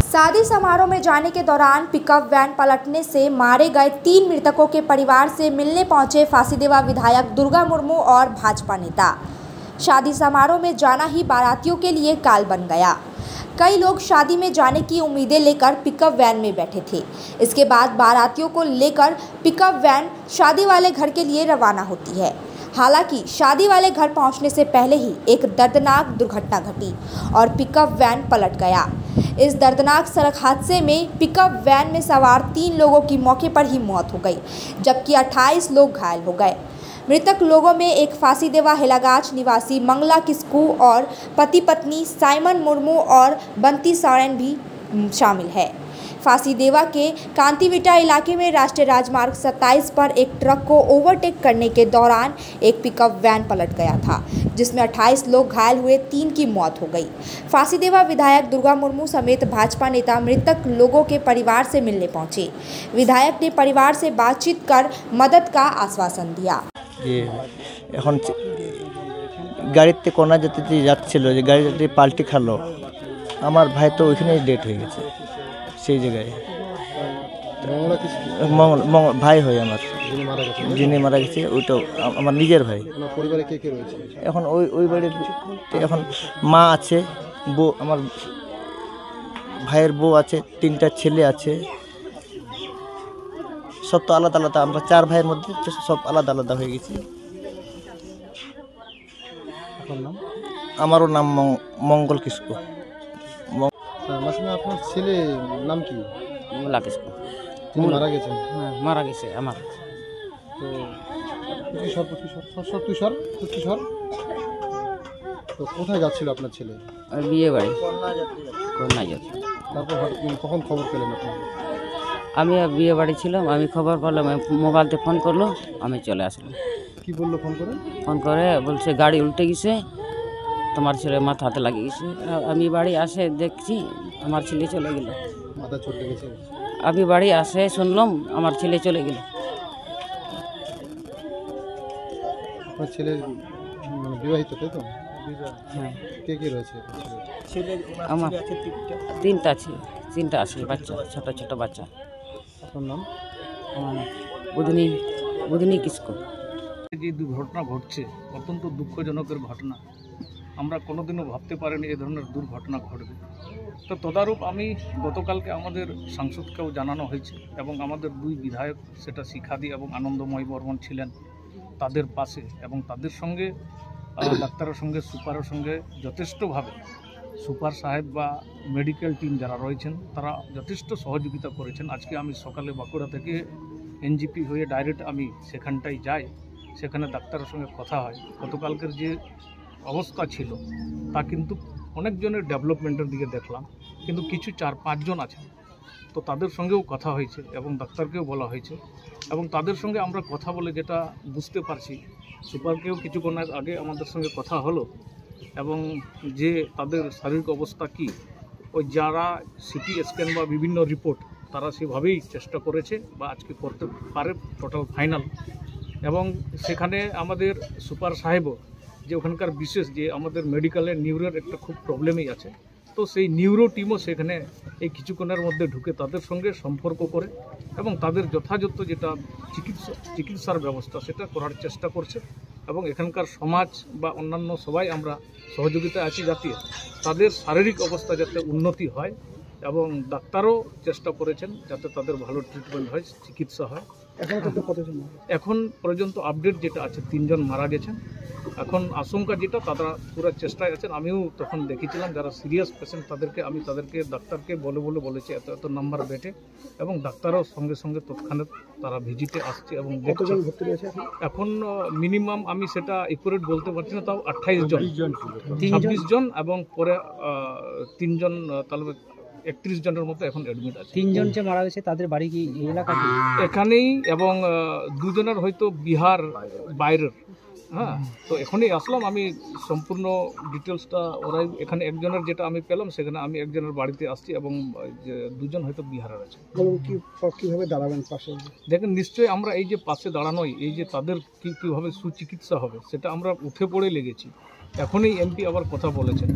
शादी समारोह में जाने के दौरान पिकअप वैन पलटने से मारे गए 3 मृतकों के परिवार से मिलने पहुंचे फांसीदेवा विधायक दुर्गा मुर्मू और भाजपा नेता। शादी समारोह में जाना ही बारातियों के लिए काल बन गया। कई लोग शादी में जाने की उम्मीदें लेकर पिकअप वैन में बैठे थे। इसके बाद बारातियों को लेकर पिकअप वैन शादी वाले घर के लिए रवाना होती है। हालांकि शादी वाले घर पहुंचने से पहले ही एक दर्दनाक दुर्घटना घटी और पिकअप वैन पलट गया। इस दर्दनाक सड़क हादसे में पिकअप वैन में सवार 3 लोगों की मौके पर ही मौत हो गई, जबकि 28 लोग घायल हो गए। मृतक लोगों में एक फांसीदेवा हेलागाछ निवासी मंगला किस्कू और पति पत्नी साइमन मुर्मू और बंती सोरेन भी शामिल है। फांसीदेवा के कांतिविटा इलाके में राष्ट्रीय राजमार्ग 27 पर एक ट्रक को ओवरटेक करने के दौरान एक पिकअप वैन पलट गया था, जिसमें 28 लोग घायल हुए, 3 की मौत हो गई। फांसीदेवा विधायक दुर्गा मुर्मू समेत भाजपा नेता मृतक लोगों के परिवार से मिलने पहुंचे। विधायक ने परिवार से बातचीत कर मदद का आश्वासन दिया। এখন গাড়িতে কোনা যেতে যাচ্ছিল, যে গাড়িতে পাল্টি খালো, আমার ভাই তো ওইখানেই ডেট হয়ে গেছে সেই জায়গায়। ভাই হয় আমার, যিনি মারা গেছে ওইটাও আমার নিজের ভাই। পরিবারে কে কে রয়েছে? এখন ওই বাড়িতে এখন মা আছে, বউ, আমার ভাইয়ের বউ আছে, 3টা ছেলে আছে। সব তো আলাদা আলাদা, আমরা 4 ভাইয়ের মধ্যে সব আলাদা আলাদা হয়ে গেছি। আমারও নাম মঙ্গল কিস্কু। আপনার ছেলে নাম কি? মঙ্গলা কিস্কু। তিনি মারা গেছেন? হ্যাঁ, মারা গেছে আমার। তো কোথায় যাচ্ছিল আপনার ছেলে? বিয়ে বাড়ি কন্যা যাচ্ছে। তারপর কখন খবর পেলেন আপনি? আমি বিয়ে বাড়ি ছিলাম, আমি খবর পেলাম, মোবাইলতে ফোন করলো, আমি চলে আসলাম। কি বললো ফোন করে? ফোন করে বলছে গাড়ি উল্টে গেছে, তোমার ছেলে মাথাতে লাগিয়ে গেছে। আমি বাড়ি আসে দেখছি আমার ছেলে চলে গেল। মাথা চোট লেগেছে? আমি বাড়ি আসে শুনলাম আমার ছেলে চলে গেল। আপনার ছেলে বিবাহিত, তাই তো? হ্যাঁ। কে কে রয়েছে? আমার 3টা আছে বাচ্চা, ছোট ছোট বাচ্চা। আপনার নাম? আমার বুধনি কিস্কু। যে দুর্ঘটনা ঘটছে অত্যন্ত দুঃখজনকের ঘটনা। আমরা কোনোদিনও ভাবতে পারিনি এ ধরনের দুর্ঘটনা ঘটবে। তো তদারূপ আমি গতকালকে আমাদের সাংসদকেও জানানো হয়েছে এবং আমাদের 2 বিধায়ক, সেটা শিখাদি এবং আনন্দময় বর্মন ছিলেন তাদের পাশে, এবং তাদের সঙ্গে ডাক্তারের সঙ্গে সুপারের সঙ্গে যথেষ্টভাবে সুপার সাহেব বা মেডিকেল টিম যারা রয়েছেন তারা যথেষ্ট সহযোগিতা করেছেন। আজকে আমি সকালে বাঁকুড়া থেকে এনজিপি হয়ে ডাইরেক্ট আমি সেখানটায় যাই, সেখানে ডাক্তারের সঙ্গে কথা হয়। গতকালকের যে অবস্থা ছিল তা কিন্তু অনেকজনের ডেভেলপমেন্টের দিকে দেখলাম, কিন্তু কিছু 4-5 জন আছেন, তো তাদের সঙ্গেও কথা হয়েছে এবং ডাক্তারকেও বলা হয়েছে, এবং তাদের সঙ্গে আমরা কথা বলে যেটা বুঝতে পারছি, সুপারকেও কিছুক্ষণ আগে আমাদের সঙ্গে কথা হলো, এবং যে তাদের শারীরিক অবস্থা কি, ওই যারা সিটি স্ক্যান বা বিভিন্ন রিপোর্ট তারা সেভাবেই চেষ্টা করেছে বা আজকে করতে পারে টোটাল ফাইনাল। এবং সেখানে আমাদের সুপার সাহেবও যে ওখানকার বিশেষ যে আমাদের মেডিকেলের নিউরোর একটা খুব প্রবলেমই আছে, তো সেই নিউরো টিমও সেখানে এই কিছুক্ষণের মধ্যে ঢুকে তাদের সঙ্গে সম্পর্ক করে এবং তাদের যথাযথ যেটা চিকিৎসার ব্যবস্থা সেটা করার চেষ্টা করছে। এবং এখানকার সমাজ বা অন্যান্য সবাই আমরা সহযোগিতা আছি যাতে তাদের শারীরিক অবস্থা যাতে উন্নতি হয়, এবং ডাক্তারও চেষ্টা করেছেন যাতে তাদের ভালো ট্রিটমেন্ট হয়, চিকিৎসা হয়। এখন পর্যন্ত আপডেট যেটা আছে 3 জন মারা গেছেন। এখন আশঙ্কা যেটা তারা পুরো চেষ্টায় আছেন। আমিও তখন দেখেছিলাম যারা সিরিয়াস পেশেন্ট তাদেরকে ডাক্তারকে বলেছে এত নাম্বার বেডে, এবং ডাক্তারও সঙ্গে সঙ্গে তৎক্ষণাৎ তারা ভিজিটে আসছে এবং দেখছে। এখন মিনিমাম আমি সেটা একুরেট বলতে পারছি না, তাও 28 জন, 26 জন, এবং পরে 3 জন, তাহলে 31 জনের মতো এখন অ্যাডমিট আছে। 3 জন যে মারা গেছে তাদের বাড়ি কি এলাকাতে? এখানেই, এবং 2 জনের হয়তো বিহার বাইরের। হ্যাঁ, তো এখনই আসলাম আমি, সম্পূর্ণ ডিটেলসটা ওরাই, এখানে একজনের যেটা আমি পেলাম সেখানে আমি একজনের বাড়িতে আসছি, এবং 2 জন হয়তো বিহারের আছে। কীভাবে দাঁড়াবেন পাশে? দেখেন, নিশ্চয়ই আমরা এই যে পাশে দাঁড়ানোই, এই যে তাদের কীভাবে সুচিকিৎসা হবে সেটা আমরা উঠে পড়ে লেগেছি। এখনই এমপি আবার কথা বলেছেন,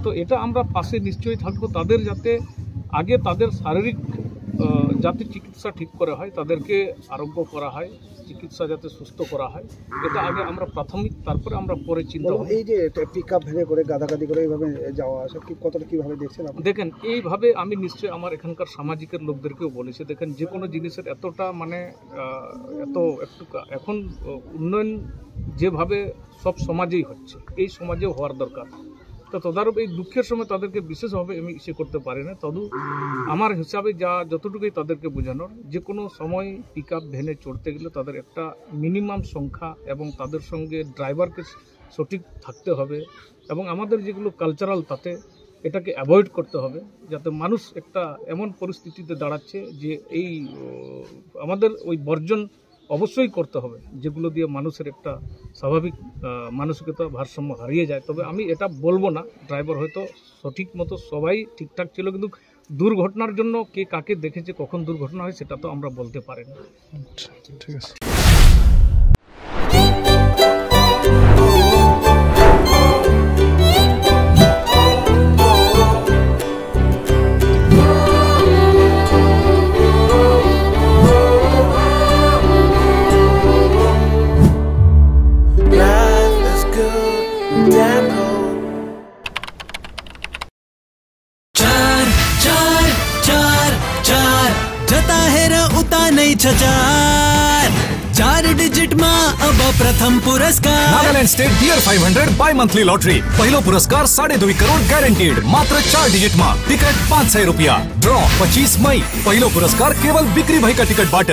তো এটা আমরা পাশে নিশ্চয়ই থাকবো, তাদের যাতে আগে তাদের শারীরিক যাতে চিকিৎসা ঠিক করা হয়, তাদেরকে আরোগ্য করা হয়, চিকিৎসা যাতে সুস্থ করা হয়, এটা আগে আমরা প্রাথমিক, তারপরে আমরা পরে চিন্তা বলুন, এই যে পিক আপ ভ্যানে করে গাদাগাদি করে এইভাবে যাওয়া আসা কতটা কীভাবে দেখছেন আপনি? দেখেন এইভাবে আমি নিশ্চয়ই আমার এখানকার সামাজিকের লোকদেরকেও বলেছি, দেখেন যে কোনো জিনিসের এতটা মানে এত একটু এখন উন্নয়ন যেভাবে সব সমাজেই হচ্ছে, এই সমাজেও হওয়ার দরকার। তো তদারূপ এই দুঃখের সময় তাদেরকে বিশেষভাবে আমি ইসে করতে পারি না, তদু আমার হিসাবে যতটুকুই তাদেরকে বোঝানোর, যে কোনো সময় পিক আপ ভ্যানে চড়তে গেলে তাদের একটা মিনিমাম সংখ্যা এবং তাদের সঙ্গে ড্রাইভারকে সঠিক থাকতে হবে, এবং আমাদের যেগুলো কালচারাল তাতে এটাকে অ্যাভয়েড করতে হবে, যাতে মানুষ একটা এমন পরিস্থিতিতে দাঁড়াচ্ছে যে এই আমাদের ওই বর্জন অবশ্যই করতে হবে, যেগুলো দিয়ে মানুষের একটা স্বাভাবিক মানসিকতা ভারসাম্য হারিয়ে যায়। তবে আমি এটা বলবো না, ড্রাইভার হয়তো সঠিক মতো সবাই ঠিকঠাক ছিল, কিন্তু দুর্ঘটনার জন্য কে কাকে দেখেছে, কখন দুর্ঘটনা হয় সেটা তো আমরা বলতে পারি না। ঠিক আছে। चार डिजिट मा अब प्रथम पुरस्कार नागालैंड स्टेट बियर 500 बाय मंथली लॉटरी। पहिलो पुरस्कार 2.5 करोड़ गॅरंटीड, मात्र 4 डिजिट मा। टिकट ₹500। ड्रॉ 25 मई। पहिलो पुरस्कार केवल बिक्री भाई का टिकट बाट।